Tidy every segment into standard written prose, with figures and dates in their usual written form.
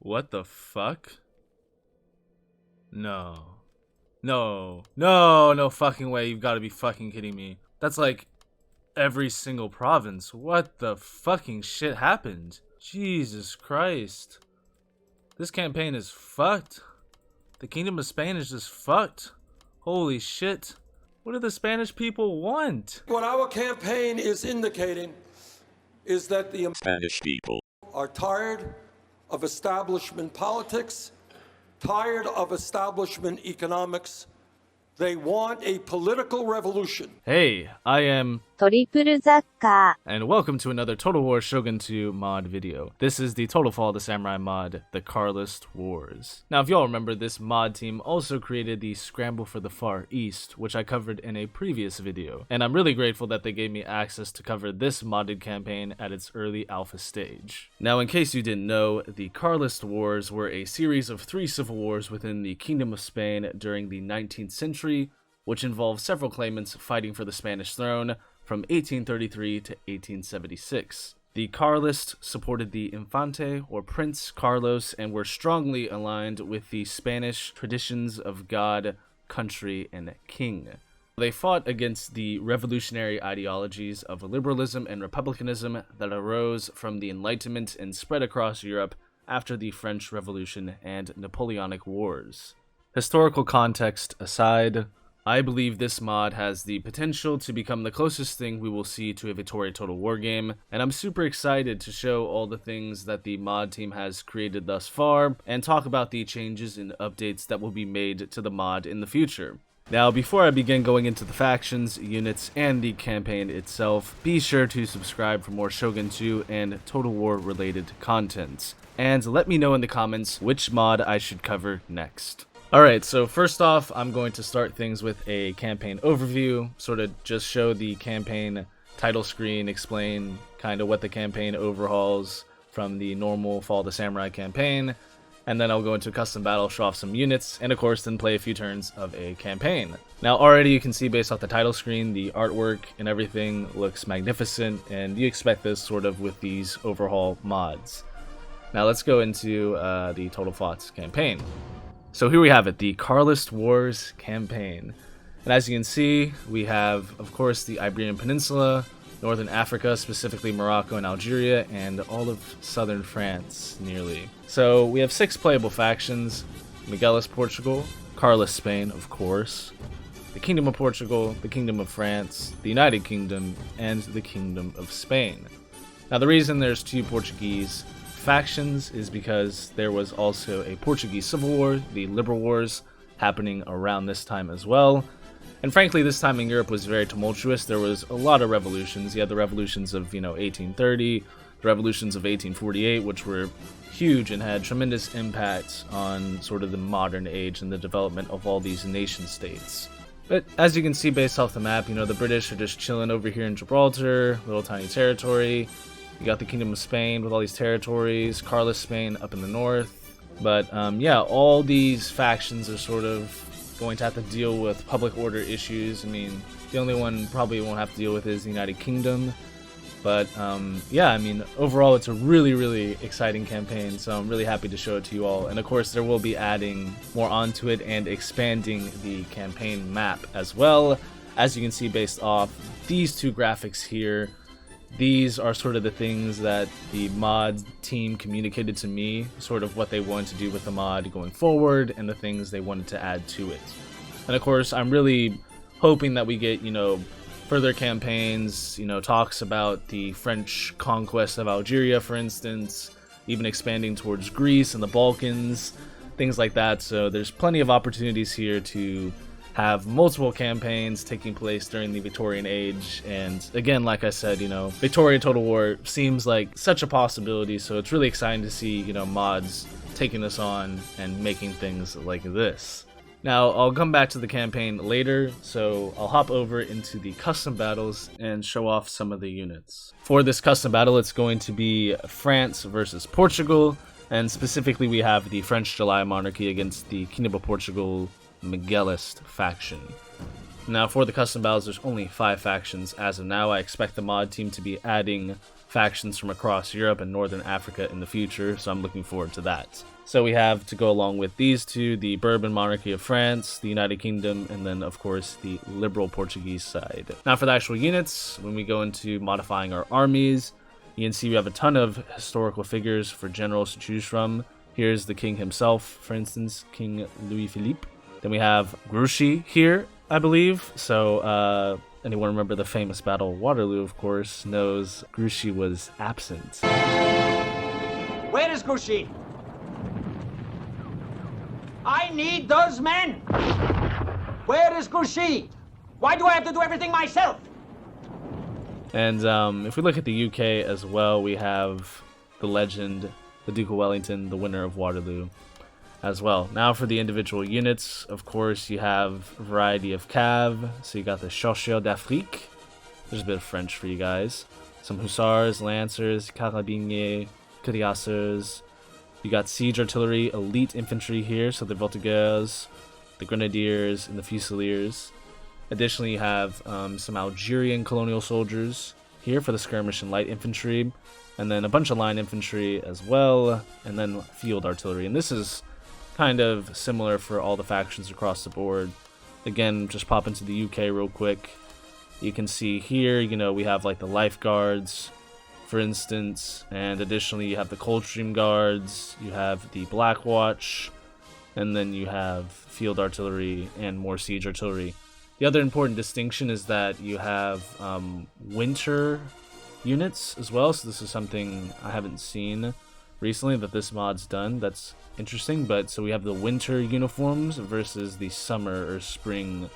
What the fuck? No. No. No, no fucking way. You've got to be fucking kidding me. That's like every single province. What the fucking shit happened? Jesus Christ. This campaign is fucked. The Kingdom of Spain is just fucked. Holy shit. What do the Spanish people want? What our campaign is indicating is that the Spanish people are tired of establishment politics, tired of establishment economics. They want a political revolution. Hey, I am トリプルザッカー and welcome to another Total War Shogun 2 mod video. This is the Total Fall of the Samurai mod, the Carlist Wars. Now if y'all remember, this mod team also created the Scramble for the Far East, which I covered in a previous video, and I'm really grateful that they gave me access to cover this modded campaign at its early alpha stage. Now in case you didn't know, the Carlist Wars were a series of 3 civil wars within the Kingdom of Spain during the 19th century, which involved several claimants fighting for the Spanish throne from 1833 to 1876. The Carlists supported the Infante, or Prince Carlos, and were strongly aligned with the Spanish traditions of God, country, and king. They fought against the revolutionary ideologies of liberalism and republicanism that arose from the Enlightenment and spread across Europe after the French Revolution and Napoleonic Wars. Historical context aside, I believe this mod has the potential to become the closest thing we will see to a Victorian Total War game, and I'm super excited to show all the things that the mod team has created thus far, and talk about the changes and updates that will be made to the mod in the future. Now, before I begin going into the factions, units, and the campaign itself, be sure to subscribe for more Shogun 2 and Total War related content, and let me know in the comments which mod I should cover next. Alright, so first off, I'm going to start things with a campaign overview, sort of just show the campaign title screen, explain kind of what the campaign overhauls from the normal Fall of the Samurai campaign, and then I'll go into a custom battle, show off some units, and of course then play a few turns of a campaign. Now already you can see based off the title screen, the artwork and everything looks magnificent, and you expect this sort of with these overhaul mods. Now let's go into the Total Thoughts campaign. So here we have it, the Carlist Wars campaign. And as you can see, we have, of course, the Iberian Peninsula, Northern Africa, specifically Morocco and Algeria, and all of southern France, nearly. So we have 6 playable factions: Miguelist Portugal, Carlist Spain, of course, the Kingdom of Portugal, the Kingdom of France, the United Kingdom, and the Kingdom of Spain. Now the reason there's 2 Portuguese factions is because there was also a Portuguese Civil War, the Liberal Wars, happening around this time as well. And frankly, this time in Europe was very tumultuous. There was a lot of revolutions. You had the revolutions of, 1830, the revolutions of 1848, which were huge and had tremendous impacts on sort of the modern age and the development of all these nation states. But as you can see based off the map, the British are just chilling over here in Gibraltar, little tiny territory. You got the Kingdom of Spain with all these territories, Carlist Spain up in the north. But yeah, all these factions are sort of going to have to deal with public order issues. I mean, the only one probably won't have to deal with is the United Kingdom. But yeah, I mean, overall it's a really, really exciting campaign, so I'm really happy to show it to you all. And of course, there will be adding more onto it and expanding the campaign map as well. As you can see based off these 2 graphics here, these are sort of the things that the mod team communicated to me, sort of what they wanted to do with the mod going forward and the things they wanted to add to it. And of course, I'm really hoping that we get, further campaigns, talks about the French conquest of Algeria, for instance, even expanding towards Greece and the Balkans, things like that. So there's plenty of opportunities here to have multiple campaigns taking place during the Victorian age, and again, like I said, Victorian Total War seems like such a possibility, so it's really exciting to see, mods taking this on and making things like this. Now, I'll come back to the campaign later, so I'll hop over into the custom battles and show off some of the units. For this custom battle, it's going to be France versus Portugal, and specifically we have the French July monarchy against the Kingdom of Portugal Miguelist faction. Now for the custom battles, there's only 5 factions as of now. I expect the mod team to be adding factions from across Europe and Northern Africa in the future, so I'm looking forward to that. So we have, to go along with these two, the Bourbon monarchy of France, the United Kingdom, and then of course the liberal Portuguese side. Now for the actual units, when we go into modifying our armies, you can see we have a ton of historical figures for generals to choose from. Here's the king himself, for instance, King Louis Philippe. Then we have Grouchy here, I believe. So anyone remember the famous Battle of Waterloo, of course, knows Grouchy was absent. Where is Grouchy? I need those men! Where is Grouchy? Why do I have to do everything myself? And if we look at the UK as well, we have the legend, the Duke of Wellington, the winner of Waterloo as well. Now for the individual units, of course, you have a variety of cav. So you got the Chasseurs d'Afrique. There's a bit of French for you guys. Some hussars, lancers, carabiniers, cuirassiers. You got siege artillery, elite infantry here, so the voltigeurs, the grenadiers, and the fusiliers. Additionally, you have some Algerian colonial soldiers here for the skirmish and light infantry, and then a bunch of line infantry as well, and then field artillery. And this is kind of similar for all the factions across the board. Again, just pop into the UK real quick. You can see here, you know, we have like the lifeguards, for instance, and additionally you have the Coldstream Guards, you have the Black Watch, and then you have field artillery and more siege artillery. The other important distinction is that you have winter units as well, so this is something I haven't seen recently that this mod's done. That's interesting, but so we have the winter uniforms versus the summer or spring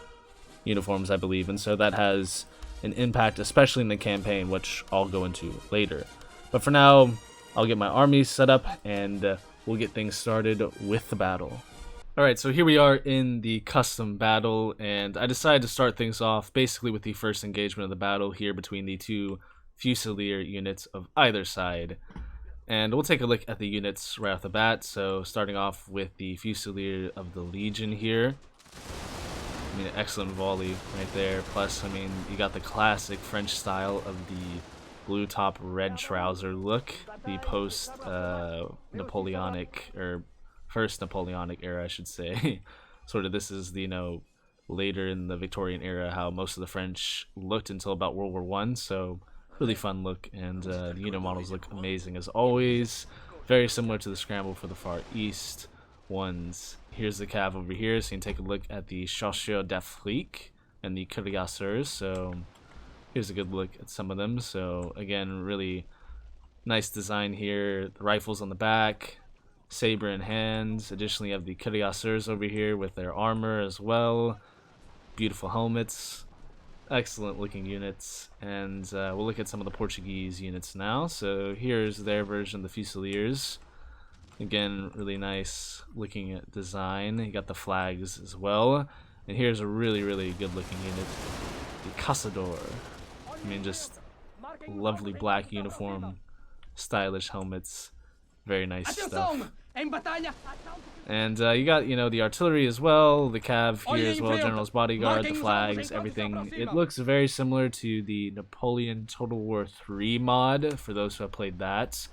uniforms, I believe, and so that has an impact, especially in the campaign, which I'll go into later. But for now, I'll get my army set up and we'll get things started with the battle. Alright, so here we are in the custom battle, and I decided to start things off basically with the first engagement of the battle here between the two Fusilier units of either side. And we'll take a look at the units right off the bat. So starting off with the Fusilier of the Legion here. I mean, excellent volley right there. Plus, I mean, you got the classic French style of the blue top, red trouser look. The post-Napoleonic, or first Napoleonic era, I should say. Sort of this is the, you know, later in the Victorian era, how most of the French looked until about World War I. So really fun look, and the unit models look amazing as always. Very similar to the Scramble for the Far East ones. Here's the cav over here, so you can take a look at the Chasseurs d'Afrique and the cuirassiers. So here's a good look at some of them. So again, really nice design here. The rifles on the back, saber in hands. Additionally, you have the cuirassiers over here with their armor as well. Beautiful helmets. Excellent looking units. And we'll look at some of the Portuguese units now. So here's their version of the Fusiliers. Again, really nice looking at design. You got the flags as well. And here's a really, really good looking unit, the Caçador. I mean, just lovely black uniform, stylish helmets, very nice stuff. And you got, you know, the artillery as well, the cav here as well, General's Bodyguard, the flags, everything. It looks very similar to the Napoleon Total War 3 mod, for those who have played that.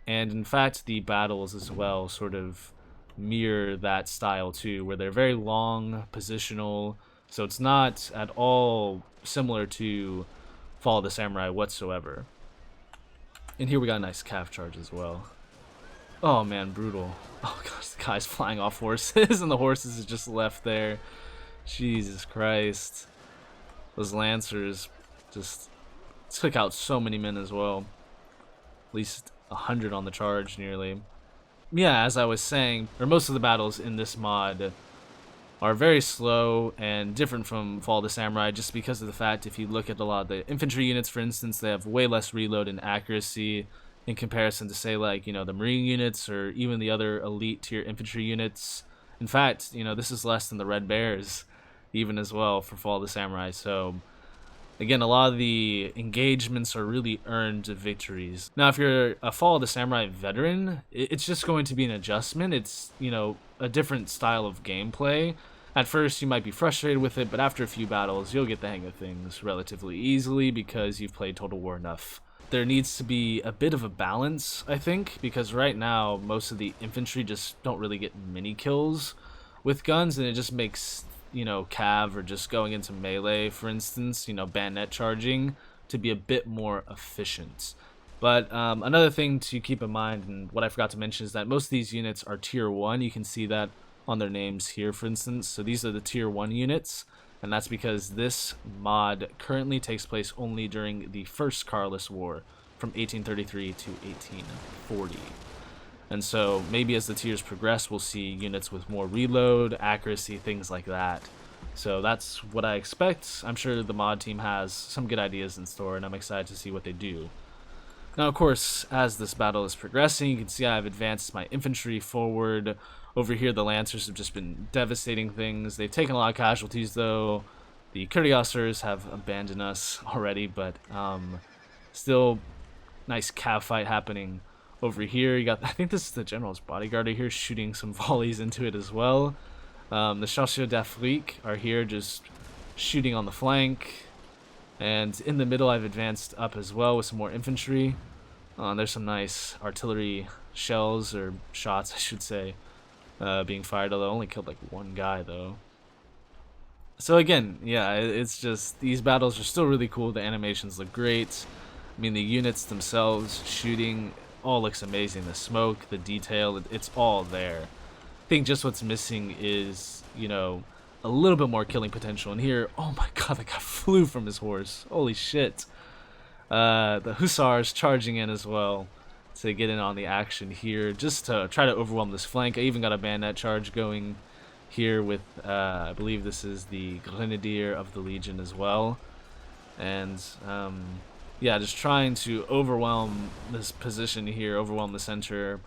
And in fact, the battles as well sort of mirror that style too, where they're very long, positional, so it's not at all similar to Fall of the Samurai whatsoever. And here we got a nice calf charge as well. Oh man, brutal. Oh gosh, the guy's flying off horses and the horses is just left there. Jesus Christ. Those lancers just took out so many men as well. At least 100 on the charge nearly. Yeah, as I was saying, most of the battles in this mod are very slow and different from Fall of the Samurai, just because of the fact, if you look at a lot of the infantry units, for instance, they have way less reload and accuracy in comparison to, say, like, you know, the Marine units or even the other elite tier infantry units. In fact, you know, this is less than the Red Bears even as well for Fall of the Samurai. So again, a lot of the engagements are really earned victories. Now, if you're a Fall of the Samurai veteran, it's just going to be an adjustment. It's, you know, a different style of gameplay. At first, you might be frustrated with it, but after a few battles, you'll get the hang of things relatively easily because you've played Total War enough there needs to be a bit of a balance, I think, because right now most of the infantry just don't really get many kills with guns, and it just makes, you know, cav or just going into melee, for instance, you know, bayonet charging to be a bit more efficient. But another thing to keep in mind, and what I forgot to mention, is that most of these units are tier 1. You can see that on their names here, for instance. So these are the tier 1 units, and that's because this mod currently takes place only during the First Carlist War from 1833 to 1840. And so maybe as the tiers progress, we'll see units with more reload, accuracy, things like that. So that's what I expect. I'm sure the mod team has some good ideas in store, and I'm excited to see what they do. Now, of course, as this battle is progressing, you can see I've advanced my infantry forward. Over here, the Lancers have just been devastating things. They've taken a lot of casualties, though. The Cuirassiers have abandoned us already, but still nice cav fight happening over here. You got, I think this is the General's bodyguard here shooting some volleys into it as well. The Chasseurs d'Afrique are here just shooting on the flank. And in the middle, I've advanced up as well with some more infantry. There's some nice artillery shells, or shots, I should say, being fired, although I only killed like one guy, though. So again, yeah, it's just, these battles are still really cool. The animations look great. I mean, the units themselves, shooting, all looks amazing. The smoke, the detail, it's all there. I think just what's missing is, you know, a little bit more killing potential. And here, oh my god, that guy flew from his horse. Holy shit. The Hussars charging in as well to get in on the action here, just to try to overwhelm this flank. I even got a bayonet charge going here with, I believe this is the Grenadier of the Legion as well. And, yeah, just trying to overwhelm this position here, overwhelm the center.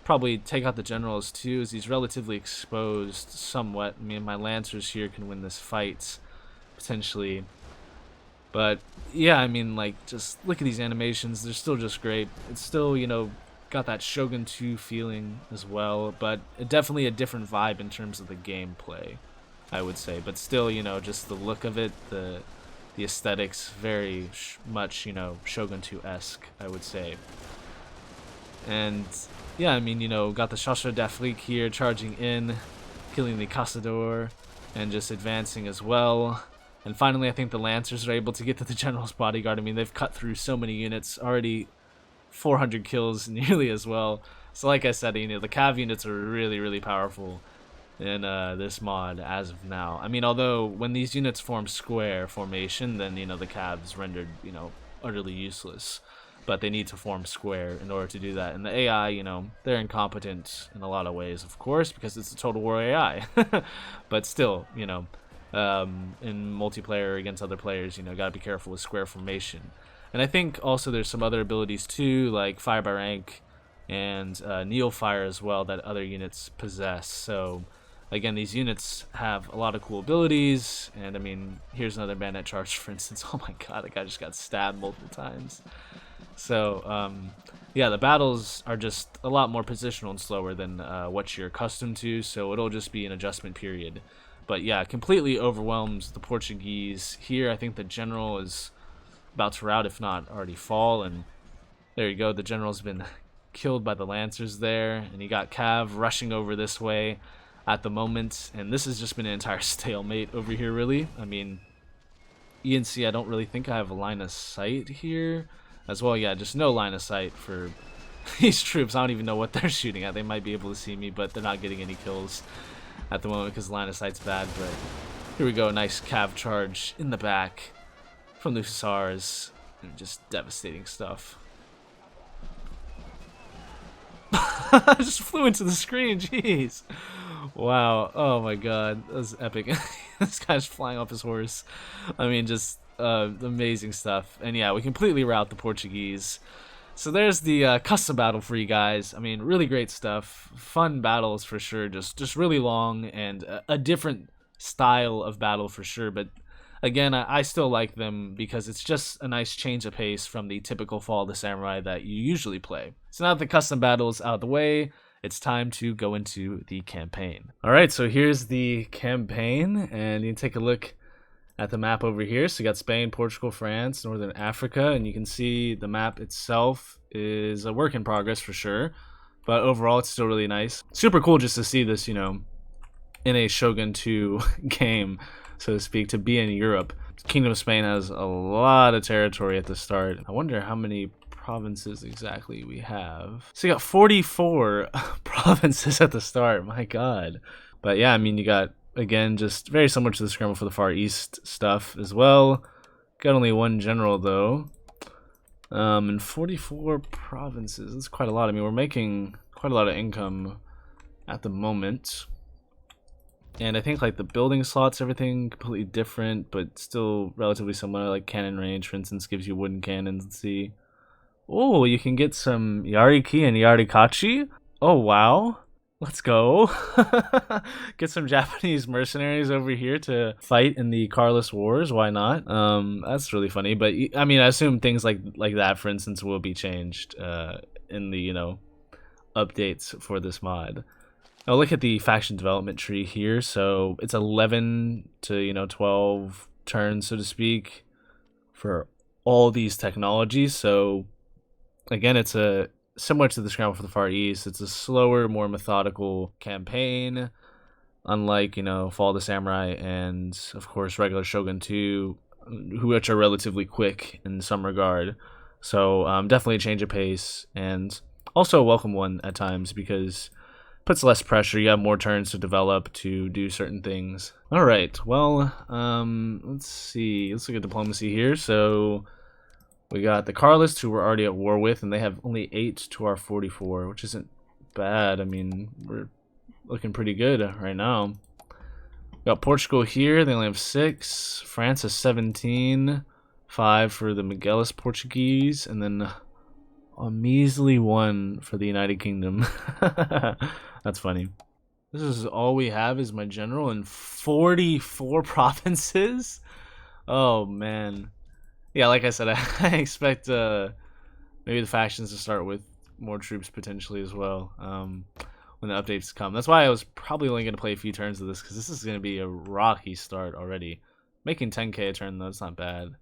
Probably take out the generals too, as he's relatively exposed somewhat. I mean, my Lancers here can win this fight, potentially. But, yeah, I mean, like, just look at these animations. They're still just great. It's still, you know, got that Shogun 2 feeling as well, but definitely a different vibe in terms of the gameplay, I would say. But still, you know, just the look of it, the aesthetics, very much, you know, Shogun 2-esque, I would say. And yeah, I mean, you know, got the Chasseurs d'Afrique here charging in, killing the Caçador, and just advancing as well. And finally, I think the Lancers are able to get to the General's bodyguard. I mean, they've cut through so many units, already 400 kills nearly as well. So like I said, you know, the cav units are really, really powerful in this mod as of now. I mean, although when these units form square formation, then, you know, the cav's rendered, you know, utterly useless. But they need to form square in order to do that. And the AI, you know, they're incompetent in a lot of ways, of course, because it's a Total War AI. But still, you know, in multiplayer against other players, you know, gotta be careful with square formation. And I think also there's some other abilities too, like Fire by Rank and Neil Fire as well, that other units possess. So again, these units have a lot of cool abilities. And I mean, here's another bayonet charge, for instance. Oh my god, that guy just got stabbed multiple times. So, yeah, the battles are just a lot more positional and slower than what you're accustomed to, so it'll just be an adjustment period. But yeah, completely overwhelms the Portuguese. Here, I think the general is about to rout, if not already fall, and there you go, the general's been killed by the Lancers there, and you got Cav rushing over this way at the moment, and this has just been an entire stalemate over here, really. I mean, you can see I don't really think I have a line of sight here. As well, yeah, just no line of sight for these troops. I don't even know what they're shooting at. They might be able to see me, but they're not getting any kills at the moment because line of sight's bad. But here we go, nice cav charge in the back from the Hussars. And just devastating stuff. I just flew into the screen, jeez. Wow, oh my god, that was epic. This guy's flying off his horse. I mean, just amazing stuff. And yeah, we completely rout the Portuguese. So there's the custom battle for you guys. I mean, really great stuff. Fun battles for sure. Just really long and a different style of battle for sure. But again, I still like them because it's just a nice change of pace from the typical Fall of the Samurai that you usually play. So now that the custom battle's out of the way, it's time to go into the campaign. Alright, so here's the campaign, and you can take a look at the map over here. So you got Spain, Portugal, France, Northern Africa, and you can see the map itself is a work in progress for sure. But overall, it's still really nice. Super cool just to see this, you know, in a Shogun 2 game, so to speak, to be in Europe. Kingdom of Spain has a lot of territory at the start. I wonder how many provinces exactly we have. So you got 44 provinces at the start. My god. But yeah, I mean, you got, again, just very similar to the Scramble for the Far East stuff as well. Got only one general though. And 44 provinces. That's quite a lot. I mean, we're making quite a lot of income at the moment. And I think like the building slots, everything completely different, but still relatively similar. Like cannon range, for instance, gives you wooden cannons. Let's see. Oh, you can get some Yariki and Yarikachi. Oh, wow. Let's go. Get some Japanese mercenaries over here to fight in the Carlist Wars. Why not? That's really funny. But I mean, I assume things like that, for instance, will be changed in the, you know, updates for this mod. Now look at the faction development tree here. So it's 11 to, you know, 12 turns, so to speak, for all these technologies. So again, it's a similar to the Scramble for the Far East. It's a slower, more methodical campaign, unlike, you know, Fall of the Samurai and of course regular Shogun 2, which are relatively quick in some regard. So definitely a change of pace, and also a welcome one at times because it puts less pressure. You have more turns to develop to do certain things. All right, well, let's see. Let's look at diplomacy here. So we got the Carlists, who we're already at war with, and they have only 8 to our 44, which isn't bad. I mean, we're looking pretty good right now. We got Portugal here. They only have 6. France has 17. 5 for the Miguelis Portuguese, and then a measly 1 for the United Kingdom. That's funny. This is all we have is my general in 44 provinces? Oh, man. Yeah, like I said, I expect maybe the factions to start with more troops potentially as well when the updates come. That's why I was probably only going to play a few turns of this, because this is going to be a rocky start already. Making 10k a turn, though, it's not bad.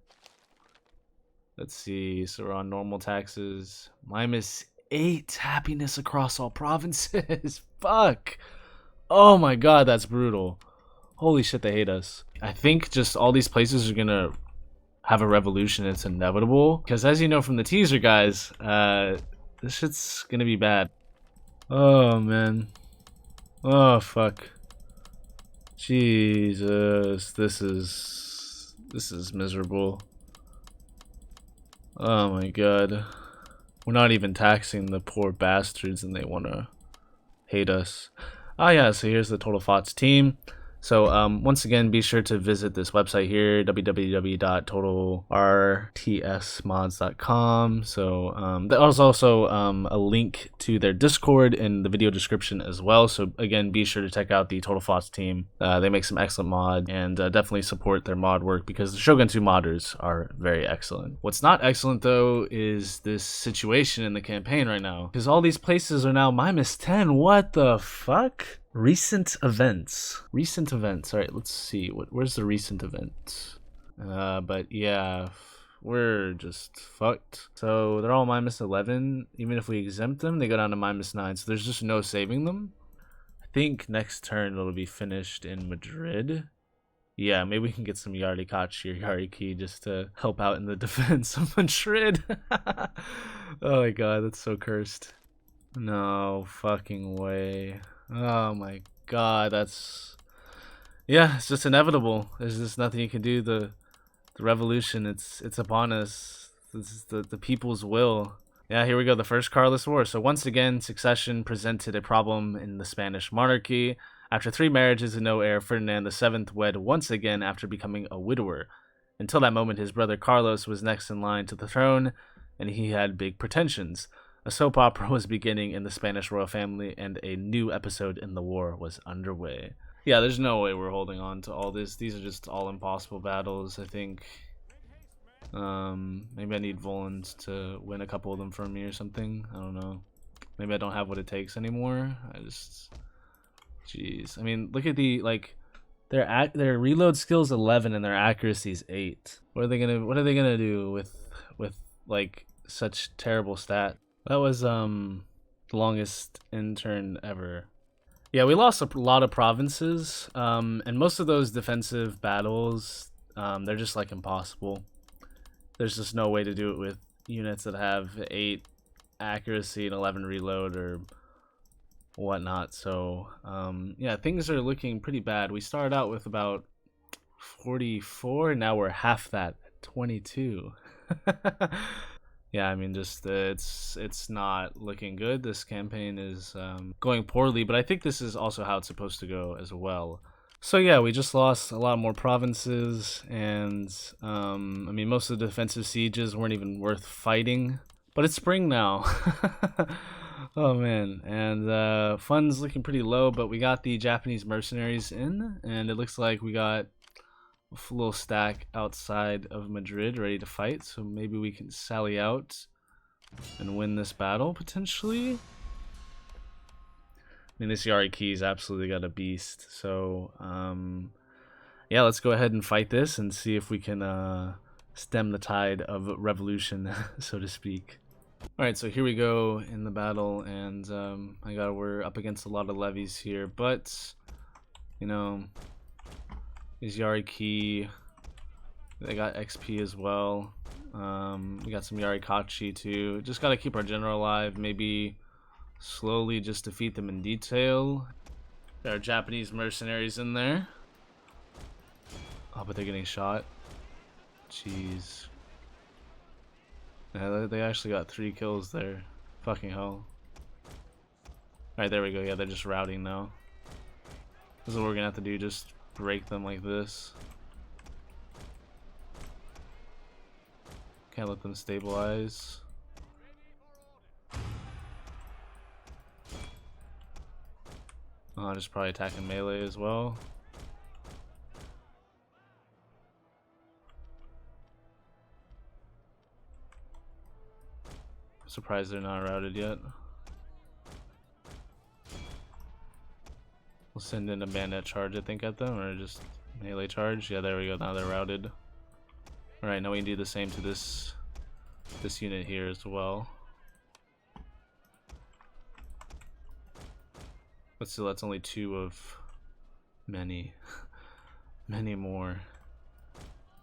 Let's see, so we're on normal taxes. -8 happiness across all provinces. Fuck. Oh my god, that's brutal. Holy shit, they hate us. I think just all these places are going to have a revolution. It's inevitable, because as you know from the teaser, guys, this shit's gonna be bad. Oh man. Oh fuck. Jesus, this is miserable. Oh my god. We're not even taxing the poor bastards and they wanna hate us. Ah yeah, so here's the Total Fots team. So once again, be sure to visit this website here, www.totalrtsmods.com. So there's also a link to their Discord in the video description as well. So again, be sure to check out the Total Fots team. They make some excellent mod, and definitely support their mod work because the Shogun 2 modders are very excellent. What's not excellent though is this situation in the campaign right now, because all these places are now -10. What the fuck? Recent events. Recent events. All right, let's see. Where's the recent event? But yeah, we're just fucked. So they're all -11. Even if we exempt them, they go down to -9. So there's just no saving them. I think next turn it'll be finished in Madrid. Yeah, maybe we can get some Yarikachi or Yariki just to help out in the defense of Madrid. Oh my god, that's so cursed. No fucking way. Oh my god, that's... Yeah, it's just inevitable. There's just nothing you can do. The revolution, it's upon us. This is the people's will. Yeah, here we go, the First Carlist War. So once again, succession presented a problem in the Spanish monarchy. After 3 marriages and no heir, Ferdinand VII wed once again after becoming a widower. Until that moment, his brother Carlos was next in line to the throne, and he had big pretensions. A soap opera was beginning in the Spanish royal family, and a new episode in the war was underway. Yeah, there's no way we're holding on to all this. These are just all impossible battles, I think. Maybe I need Volans to win a couple of them for me or something. I don't know. Maybe I don't have what it takes anymore. Jeez. I mean, look at the, like, Their reload skill's 11 and their accuracy's 8. What are they gonna do with like such terrible stat? That was the longest intern ever. Yeah, we lost a lot of provinces, and most of those defensive battles, they're just like impossible. There's just no way to do it with units that have 8 accuracy and 11 reload or whatnot. So yeah, things are looking pretty bad. We started out with about 44, now we're half that at 22. Yeah, I mean, just it's not looking good. This campaign is going poorly, but I think this is also how it's supposed to go as well. So yeah, we just lost a lot more provinces, and I mean, most of the defensive sieges weren't even worth fighting. But it's spring now. Oh man, and funds looking pretty low, but we got the Japanese mercenaries in, and it looks like we got a little stack outside of Madrid ready to fight, so maybe we can sally out and win this battle potentially. I mean, this Yari Key's absolutely got a beast, so yeah, let's go ahead and fight this and see if we can stem the tide of revolution, so to speak. Alright, so here we go in the battle, and we're up against a lot of levies here, but you know, these Yari Key, they got XP as well. We got some Yari Kachi too. Just gotta keep our general alive, maybe slowly just defeat them in detail. There are Japanese mercenaries in there. Oh, but they're getting shot. Jeez. Yeah, they actually got 3 kills there. Fucking hell. Alright, there we go. Yeah, they're just routing now. This is what we're gonna have to do, just break them like this. Can't let them stabilize. Oh, just probably attacking melee as well. Surprised they're not routed yet. We'll send in a bandit charge, I think, at them, or just melee charge. Yeah, there we go. Now they're routed. All right, now we can do the same to this unit here as well. But still, that's only 2 of many, many more.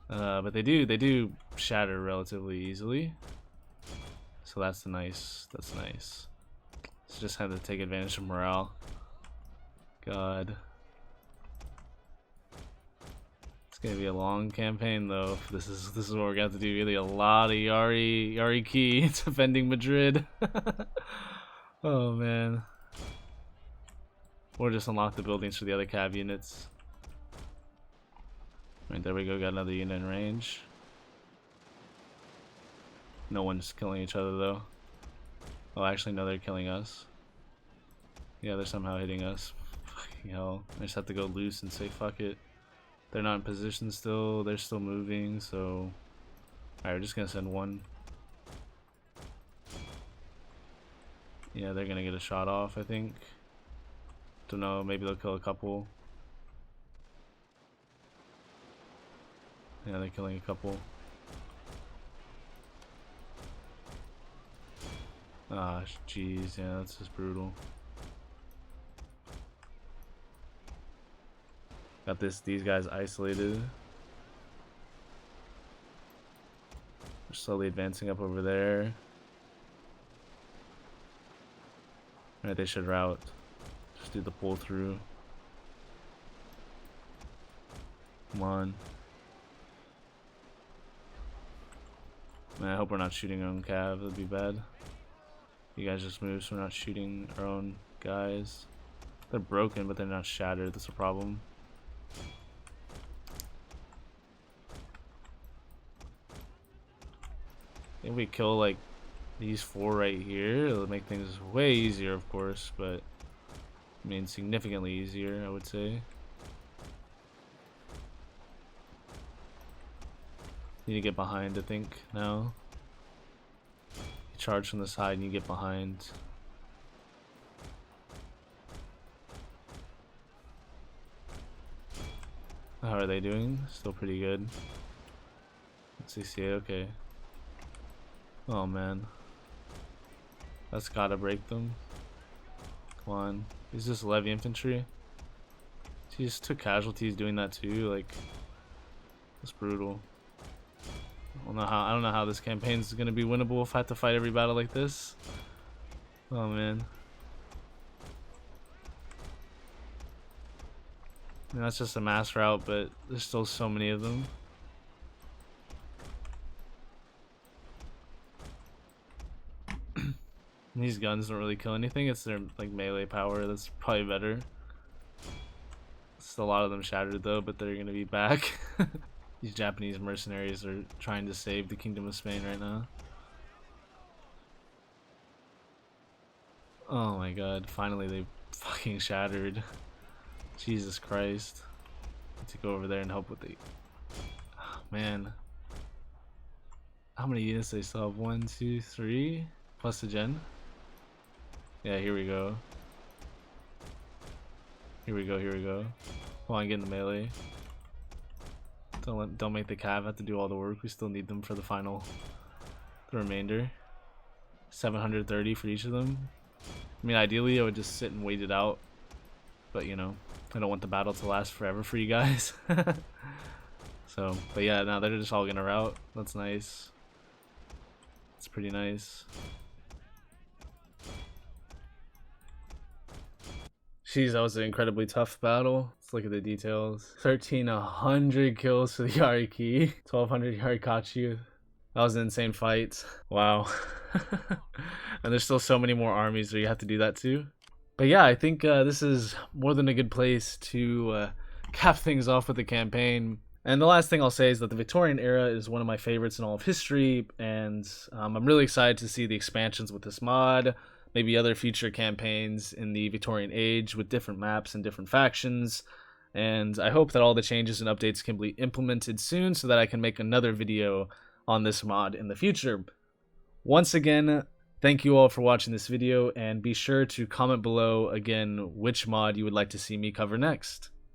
But they do shatter relatively easily. So that's nice. That's nice. So just have to take advantage of morale. God. It's gonna be a long campaign though. This is what we're gonna have to do. Really, a lot of Yari Key defending Madrid. Oh man. Or just unlock the buildings for the other cav units. Right, there we go. Got another unit in range. No one's killing each other though. Oh, actually, no, they're killing us. Yeah, they're somehow hitting us. Fucking hell. I just have to go loose and say fuck it. They're not in position still. They're still moving, so... Alright, we're just gonna send one. Yeah, they're gonna get a shot off, I think. Don't know, maybe they'll kill a couple. Yeah, they're killing a couple. Ah, jeez, yeah, that's just brutal. Got these guys isolated. We're slowly advancing up over there. Alright, they should route. Just do the pull through. Come on. Man, I hope we're not shooting our own cav, that'd be bad. You guys just move so we're not shooting our own guys. They're broken, but they're not shattered. That's a problem. If we kill like these 4 right here, it'll make things way easier, of course, but I mean significantly easier, I would say. Need to get behind, I think, now. You charge from the side and you get behind. How are they doing? Still pretty good. 68, okay. Oh man. That's gotta break them. Come on. Is this levy infantry? He just took casualties doing that too, like that's brutal. I don't know how this campaign is gonna be winnable if I have to fight every battle like this. Oh man. I mean, that's just a mass route, but there's still so many of them. These guns don't really kill anything. It's their like melee power that's probably better. Still a lot of them shattered though, but they're gonna be back. These Japanese mercenaries are trying to save the Kingdom of Spain right now. Oh my god, finally they fucking shattered. Jesus Christ. Need to go over there and help with the... Oh, man. How many units do they still have? 1, 2, 3? Plus the gen? Yeah, here we go. Here we go, here we go. Come on, get in the melee. Don't make the cav have to do all the work. We still need them for the remainder. 730 for each of them. I mean, ideally I would just sit and wait it out, but you know, I don't want the battle to last forever for you guys. So, but yeah, now they're just all gonna rout. That's nice. It's pretty nice. Jeez, that was an incredibly tough battle. Let's look at the details. 1,300 kills for the Yariki. 1,200 Yarikachi. That was an insane fight. Wow. And there's still so many more armies where you have to do that too. But yeah, I think this is more than a good place to cap things off with the campaign. And the last thing I'll say is that the Victorian era is one of my favorites in all of history, and I'm really excited to see the expansions with this mod, maybe other future campaigns in the Victorian age with different maps and different factions. And I hope that all the changes and updates can be implemented soon so that I can make another video on this mod in the future. Once again, thank you all for watching this video, and be sure to comment below again which mod you would like to see me cover next.